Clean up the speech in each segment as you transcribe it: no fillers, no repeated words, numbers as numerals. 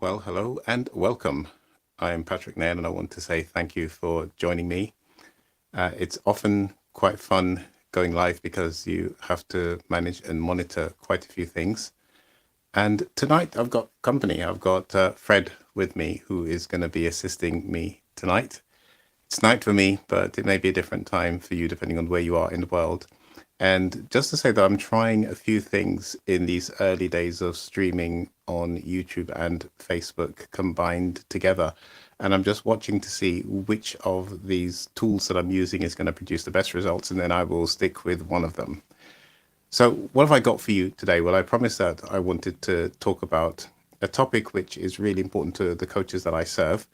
Well, hello and welcome. I'm Patrick Nairn and I want to say thank you for joining me. It's often quite fun going live because you have to manage and monitor quite a few things. And tonight I've got company. I've got Fred with me who is going to be assisting me tonight. It's night for me, but it may be a different time for you depending on where you are in the world. And just to say that I'm trying a few things in these early days of streaming on YouTube and Facebook combined together. And I'm just watching to see which of these tools that I'm using is going to produce the best results. And then I will stick with one of them. So what have I got for you today? Well, I promised that I wanted to talk about a topic which is really important to the coaches that I serve,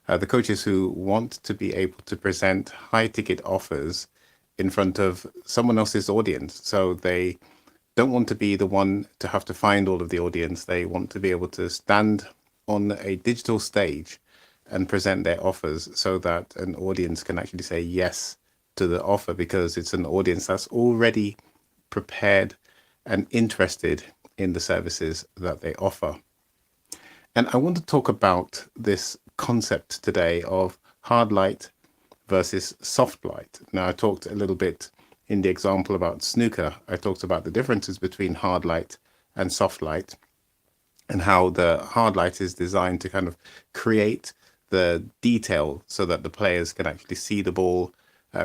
the coaches who want to be able to present high ticket offers in front of someone else's audience. So they don't want to be the one to have to find all of the audience. They want to be able to stand on a digital stage and present their offers so that an audience can actually say yes to the offer because it's an audience that's already prepared and interested in the services that they offer. And I want to talk about this concept today of hard light versus soft light. Now, I talked a little bit in the example about snooker. I talked about the differences between hard light and soft light and how the hard light is designed to kind of create the detail so that the players can actually see the ball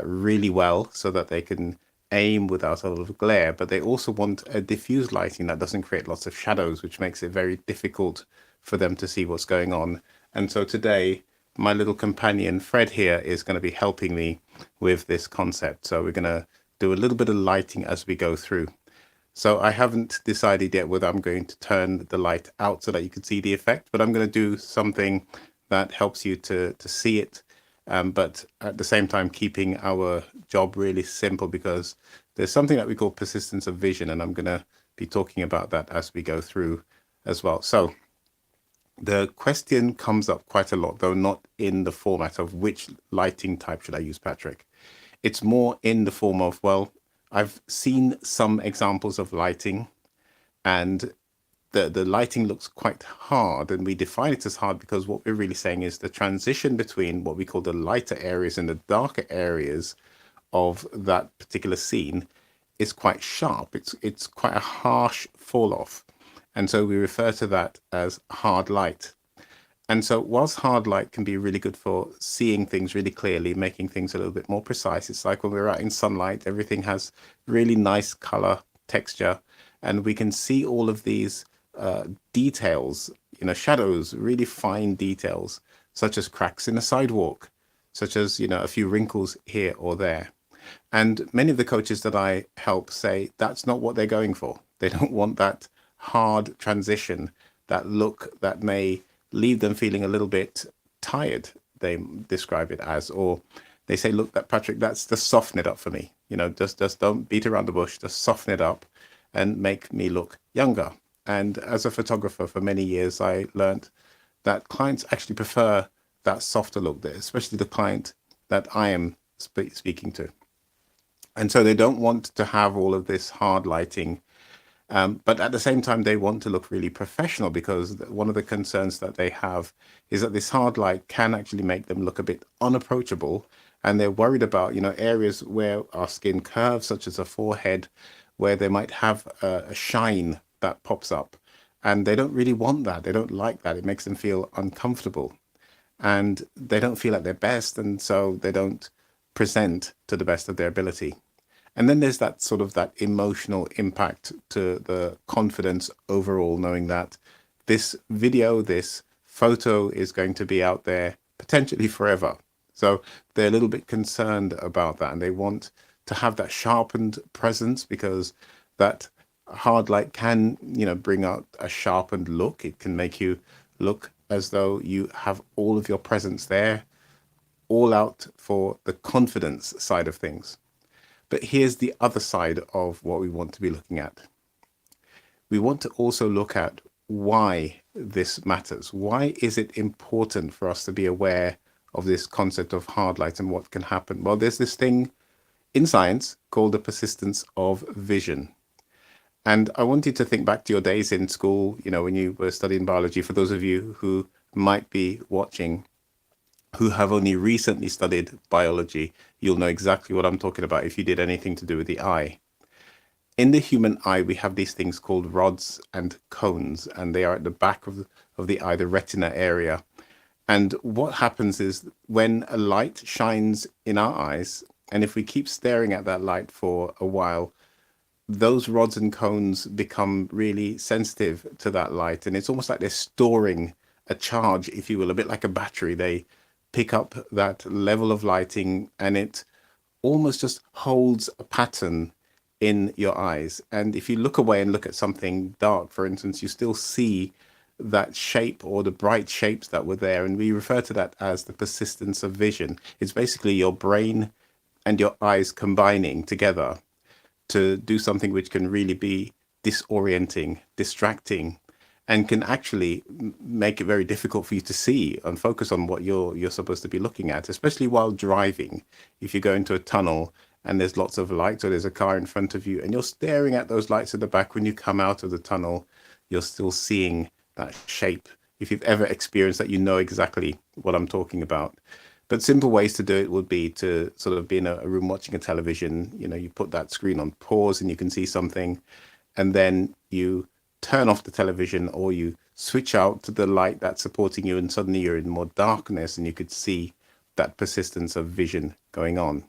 really well so that they can aim without a lot of glare. But they also want a diffuse lighting that doesn't create lots of shadows, which makes it very difficult for them to see what's going on. And so today, my little companion Fred here is going to be helping me with this concept. So we're going to do a little bit of lighting as we go through. So I haven't decided yet whether I'm going to turn the light out so that you can see the effect, but I'm going to do something that helps you to see it, but at the same time keeping our job really simple because there's something that we call persistence of vision, and I'm going to be talking about that as we go through as well. So the question comes up quite a lot, though not in the format of which lighting type should I use, Patrick. It's more in the form of, well, I've seen some examples of lighting and the lighting looks quite hard, and we define it as hard because what we're really saying is the transition between what we call the lighter areas and the darker areas of that particular scene is quite sharp. It's quite a harsh fall off. And so we refer to that as hard light. And so whilst hard light can be really good for seeing things really clearly, making things a little bit more precise, it's like when we're out in sunlight, everything has really nice color, texture, and we can see all of these details, shadows, really fine details, such as cracks in a sidewalk, such as, a few wrinkles here or there. And many of the coaches that I help say that's not what they're going for. They don't want that hard transition, that look that may leave them feeling a little bit tired, they describe it as, or they say, look, that Patrick, that's just soften it up for me. Just don't beat around the bush, just soften it up and make me look younger. And as a photographer for many years, I learned that clients actually prefer that softer look, especially the client that I am speaking to. And so they don't want to have all of this hard lighting. But at the same time, they want to look really professional because one of the concerns that they have is that this hard light can actually make them look a bit unapproachable. And they're worried about, areas where our skin curves, such as a forehead, where they might have a shine that pops up. And they don't really want that. They don't like that. It makes them feel uncomfortable. And they don't feel at their best. And so they don't present to the best of their ability. And then there's that sort of that emotional impact to the confidence overall, knowing that this video, this photo is going to be out there potentially forever. So they're a little bit concerned about that, and they want to have that sharpened presence because that hard light can, bring out a sharpened look. It can make you look as though you have all of your presence there, all out for the confidence side of things. But here's the other side of what we want to be looking at. We want to also look at why this matters. Why is it important for us to be aware of this concept of hard light and what can happen? Well, there's this thing in science called the persistence of vision. And I want you to think back to your days in school, when you were studying biology. For those of you who might be watching, who have only recently studied biology, you'll know exactly what I'm talking about if you did anything to do with the eye. In the human eye, we have these things called rods and cones, and they are at the back of the eye, the retina area. And what happens is when a light shines in our eyes, and if we keep staring at that light for a while, those rods and cones become really sensitive to that light. And it's almost like they're storing a charge, if you will, a bit like a battery. They pick up that level of lighting and it almost just holds a pattern in your eyes. And if you look away and look at something dark, for instance, you still see that shape or the bright shapes that were there. And we refer to that as the persistence of vision. It's basically your brain and your eyes combining together to do something which can really be disorienting, distracting, and can actually make it very difficult for you to see and focus on what you're supposed to be looking at, especially while driving. If you go into a tunnel and there's lots of lights or there's a car in front of you and you're staring at those lights at the back, when you come out of the tunnel, you're still seeing that shape. If you've ever experienced that, you know exactly what I'm talking about. But simple ways to do it would be to sort of be in a room watching a television. You put that screen on pause and you can see something, and then you turn off the television or you switch out to the light that's supporting you, and suddenly you're in more darkness and you could see that persistence of vision going on.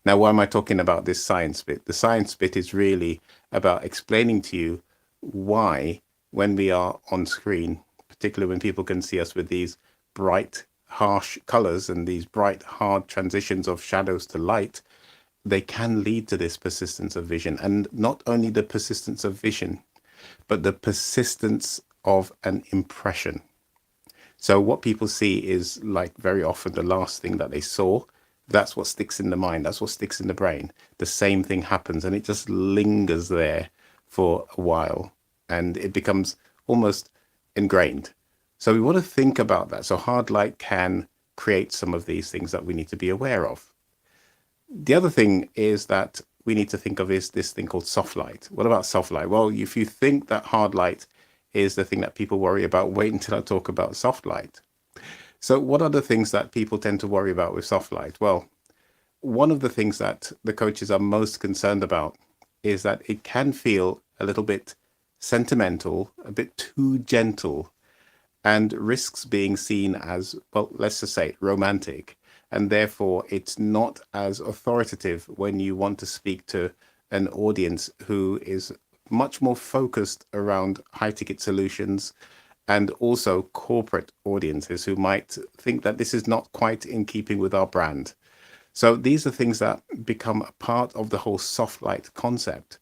Now, why am I talking about this science bit? The science bit is really about explaining to you why, when we are on screen, particularly when people can see us with these bright, harsh colors and these bright, hard transitions of shadows to light, they can lead to this persistence of vision. And not only the persistence of vision, but the persistence of an impression. So what people see is, like, very often the last thing that they saw. That's what sticks in the mind. That's what sticks in the brain. The same thing happens and it just lingers there for a while and it becomes almost ingrained. So we want to think about that. So hard light can create some of these things that we need to be aware of. The other thing is that we need to think of is this thing called soft light. What about soft light? Well, if you think that hard light is the thing that people worry about, wait until I talk about soft light. So what are the things that people tend to worry about with soft light? Well, one of the things that the coaches are most concerned about is that it can feel a little bit sentimental, a bit too gentle, and risks being seen as, well, let's just say romantic. And therefore, it's not as authoritative when you want to speak to an audience who is much more focused around high ticket solutions, and also corporate audiences who might think that this is not quite in keeping with our brand. So these are things that become a part of the whole soft light concept,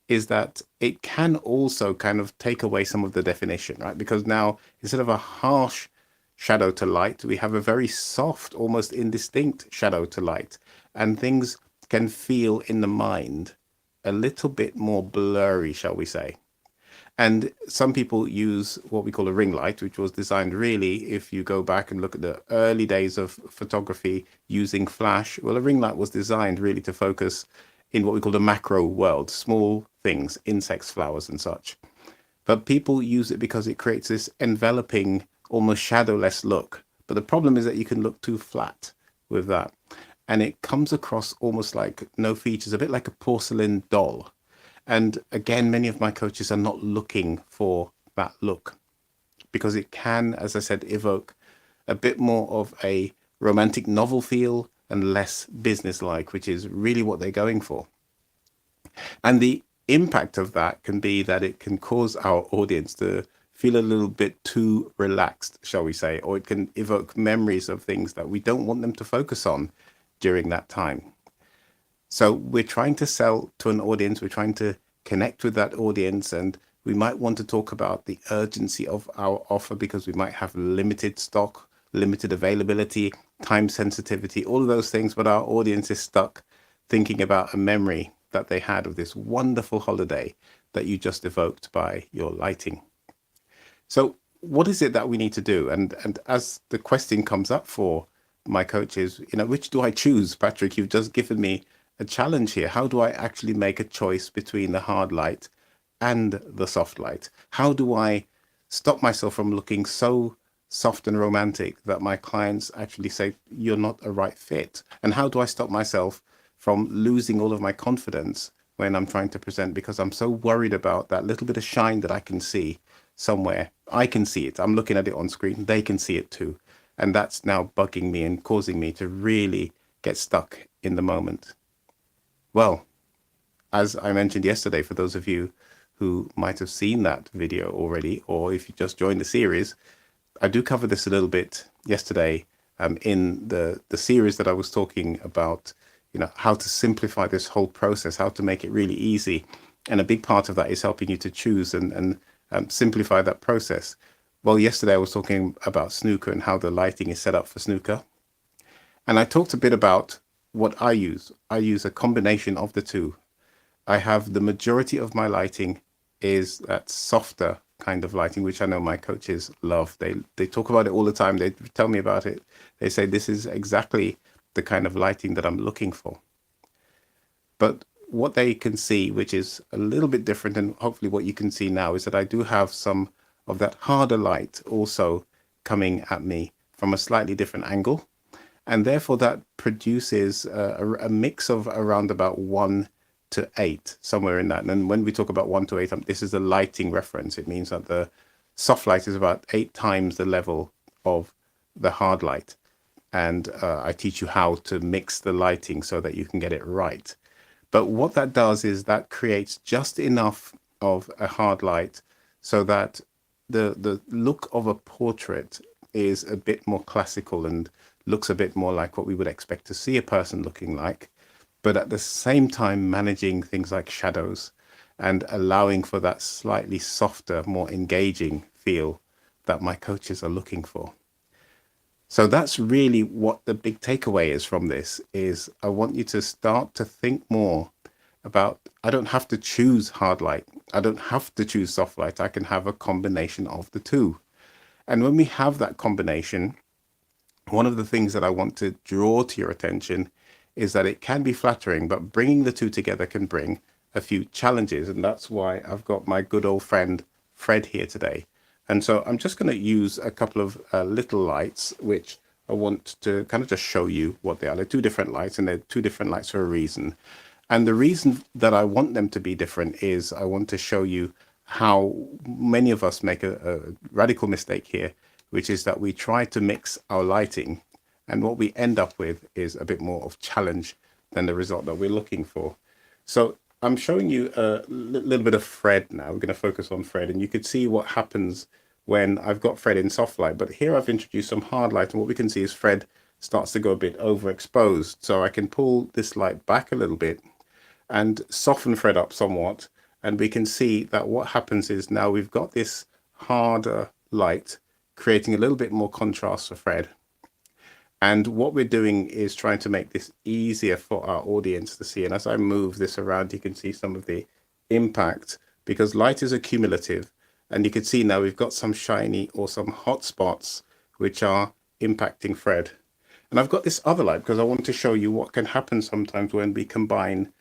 is that it can also kind of take away some of the definition, right? Because now, instead of a harsh shadow to light, we have a very soft, almost indistinct shadow to light. And things can feel in the mind a little bit more blurry, shall we say. And some people use what we call a ring light, which was designed really, if you go back and look at the early days of photography using flash, well, a ring light was designed really to focus in what we call the macro world, small things, insects, flowers, and such. But people use it because it creates this enveloping, almost shadowless look. But the problem is that you can look too flat with that. And it comes across almost like no features, a bit like a porcelain doll. And again, many of my coaches are not looking for that look because it can, as I said, evoke a bit more of a romantic novel feel and less business-like, which is really what they're going for. And the impact of that can be that it can cause our audience to feel a little bit too relaxed, shall we say, or it can evoke memories of things that we don't want them to focus on during that time. So we're trying to sell to an audience, we're trying to connect with that audience, and we might want to talk about the urgency of our offer because we might have limited stock, limited availability, time sensitivity, all of those things, but our audience is stuck thinking about a memory that they had of this wonderful holiday that you just evoked by your lighting. So what is it that we need to do? And as the question comes up for my coaches, which do I choose? Patrick, you've just given me a challenge here. How do I actually make a choice between the hard light and the soft light? How do I stop myself from looking so soft and romantic that my clients actually say, you're not a right fit? And how do I stop myself from losing all of my confidence when I'm trying to present, because I'm so worried about that little bit of shine that I can see somewhere? I can see it. I'm looking at it on screen. They can see it too. And that's now bugging me and causing me to really get stuck in the moment. Well, as I mentioned yesterday, for those of you who might have seen that video already, or if you just joined the series, I do cover this a little bit yesterday in the series that I was talking about, how to simplify this whole process, how to make it really easy. And a big part of that is helping you to choose and simplify that process. Well, yesterday I was talking about snooker and how the lighting is set up for snooker. And I talked a bit about what I use. I use a combination of the two. I have the majority of my lighting is that softer kind of lighting, which I know my coaches love. They talk about it all the time. They tell me about it. They say this is exactly the kind of lighting that I'm looking for. But what they can see, which is a little bit different, and hopefully what you can see now, is that I do have some of that harder light also coming at me from a slightly different angle. And therefore that produces a mix of around about 1 to 8, somewhere in that. And when we talk about 1 to 8, this is a lighting reference. It means that the soft light is about 8 times the level of the hard light. And I teach you how to mix the lighting so that you can get it right. But what that does is that creates just enough of a hard light so that the look of a portrait is a bit more classical and looks a bit more like what we would expect to see a person looking like, but at the same time managing things like shadows and allowing for that slightly softer, more engaging feel that my coaches are looking for. So that's really what the big takeaway is from this, is I want you to start to think more about, I don't have to choose hard light. I don't have to choose soft light. I can have a combination of the two. And when we have that combination, one of the things that I want to draw to your attention is that it can be flattering, but bringing the two together can bring a few challenges. And that's why I've got my good old friend Fred here today. And so I'm just going to use a couple of little lights, which I want to kind of just show you what they are. They're two different lights, and they're two different lights for a reason. And the reason that I want them to be different is I want to show you how many of us make a radical mistake here, which is that we try to mix our lighting, and what we end up with is a bit more of challenge than the result that we're looking for. So I'm showing you a little bit of Fred now. We're going to focus on Fred, and you could see what happens when I've got Fred in soft light. But here I've introduced some hard light, and what we can see is Fred starts to go a bit overexposed. So I can pull this light back a little bit and soften Fred up somewhat. And we can see that what happens is now we've got this harder light creating a little bit more contrast for Fred. And what we're doing is trying to make this easier for our audience to see. And as I move this around, you can see some of the impact, because light is accumulative. And you can see now we've got some shiny or some hot spots which are impacting Fred. And I've got this other light because I want to show you what can happen sometimes when we combine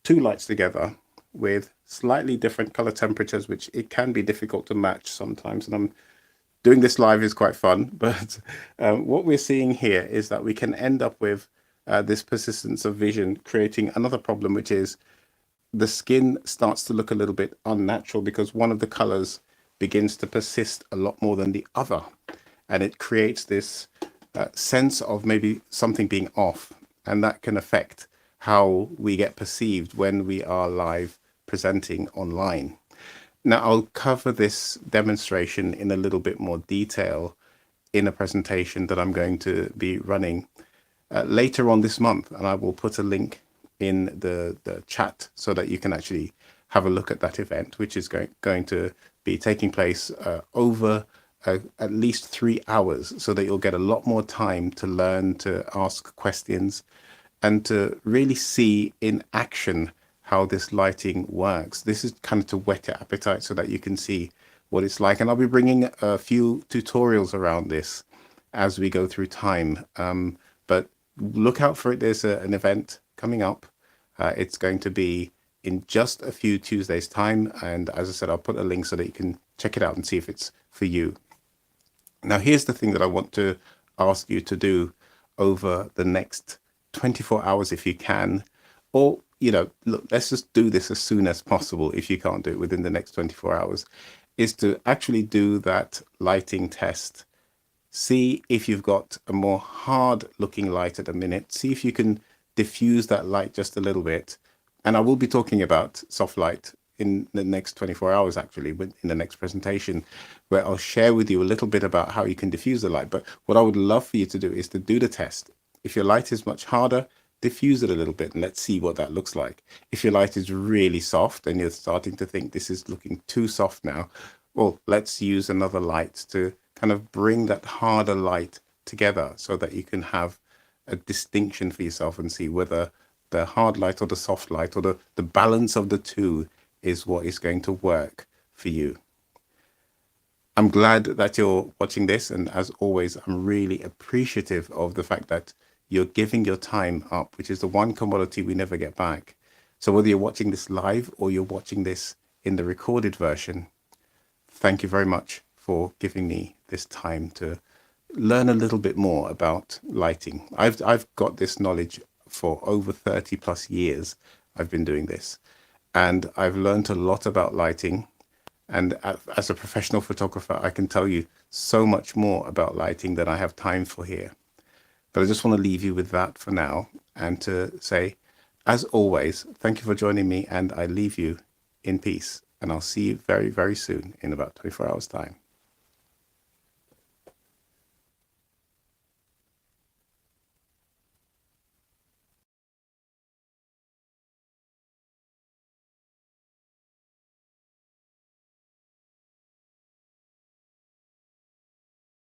two lights together with slightly different color temperatures, which it can be difficult to match sometimes. And I'm doing this live is quite fun, but what we're seeing here is that we can end up with this persistence of vision creating another problem, which is the skin starts to look a little bit unnatural because one of the colors begins to persist a lot more than the other. And it creates this sense of maybe something being off, and that can affect how we get perceived when we are live presenting online. Now, I'll cover this demonstration in a little bit more detail in a presentation that I'm going to be running later on this month, and I will put a link in the chat so that you can actually have a look at that event, which is going to be taking place over at least 3 hours, so that you'll get a lot more time to learn, to ask questions, and to really see in action how this lighting works. This is kind of to whet your appetite so that you can see what it's like. And I'll be bringing a few tutorials around this as we go through time. But look out for it. There's an event coming up. It's going to be in just a few Tuesdays time. And as I said, I'll put a link so that you can check it out and see if it's for you. Now, here's the thing that I want to ask you to do over the next 24 hours if you can, or, look, let's just do this as soon as possible if you can't do it within the next 24 hours, is to actually do that lighting test. See if you've got a more hard looking light at the minute. See if you can diffuse that light just a little bit. And I will be talking about soft light in the next 24 hours, actually, in the next presentation, where I'll share with you a little bit about how you can diffuse the light. But what I would love for you to do is to do the test. If your light is much harder, diffuse it a little bit and let's see what that looks like. If your light is really soft and you're starting to think this is looking too soft now, well, let's use another light to kind of bring that harder light together so that you can have a distinction for yourself and see whether the hard light or the soft light or the balance of the two is what is going to work for you. I'm glad that you're watching this, and as always, I'm really appreciative of the fact that you're giving your time up, which is the one commodity we never get back. So whether you're watching this live or you're watching this in the recorded version, thank you very much for giving me this time to learn a little bit more about lighting. I've got this knowledge for over 30 plus years. I've been doing this, and I've learned a lot about lighting. And as a professional photographer, I can tell you so much more about lighting than I have time for here. But I just want to leave you with that for now and to say, as always, thank you for joining me, and I leave you in peace. And I'll see you very, very soon in about 24 hours time.